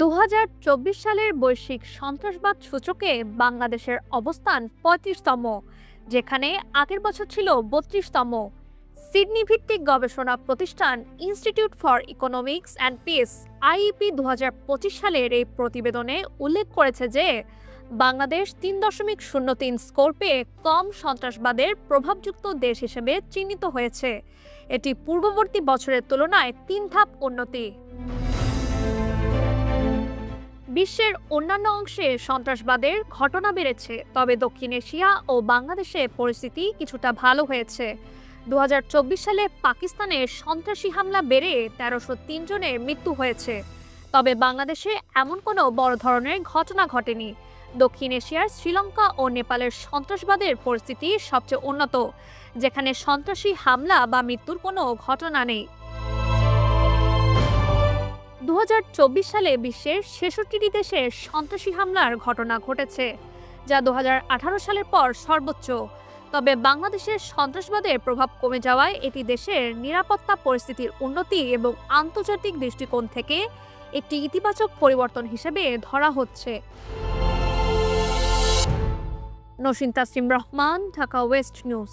2024 সালের বৈশ্বিক সন্ত্রাসবাদ সূচকে বাংলাদেশের অবস্থান 35তম, যেখানে আগের বছর ছিল 32তম। সিডনি ভিত্তিক গবেষণা প্রতিষ্ঠান Institute for Economics and Peace IEP 2025 সালের এই প্রতিবেদনে উল্লেখ করেছে যে বাংলাদেশ 3.03 স্কোর পেয়ে কম সন্ত্রাসবাদের প্রভাবযুক্ত দেশ হিসেবে চিহ্নিত হয়েছে। এটি পূর্ববর্তী বছরের তুলনায় 3 ধাপ উন্নতি। বিশ্বের অন্যান্য অংশে সন্ত্রাসবাদের ঘটনা বেড়েছে, তবে দক্ষিণ এশিয়া ও বাংলাদেশে পরিস্থিতি কিছুটা ভালো হয়েছে। 2024 সালে পাকিস্তানে সন্ত্রাসী হামলা বেড়ে 1303 জনের মৃত্যু হয়েছে, তবে বাংলাদেশে এমন কোনো বড় ধরনের ঘটনা ঘটেনি। দক্ষিণ এশিয়ার শ্রীলঙ্কা ও নেপালের সন্ত্রাসবাদের পরিস্থিতি সবচেয়ে উন্নত, যেখানে সন্ত্রাসী হামলা বা মৃত্যুর কোনো ঘটনা নেই। 2024 সালে বিশ্বের 66টি দেশে সন্ত্রাসী হামলার ঘটনা ঘটেছে, যা 2018 সালের পর সর্বোচ্চ। তবে বাংলাদেশের সন্ত্রাসবাদের প্রভাব কমে যাওয়ায় এটি দেশের নিরাপত্তা পরিস্থিতির উন্নতি এবং আন্তর্জাতিক দৃষ্টিকোণ থেকে একটি ইতিবাচক পরিবর্তন হিসেবে ধরা হচ্ছে। Naushin Tasnim Rahman, Dhaka West news.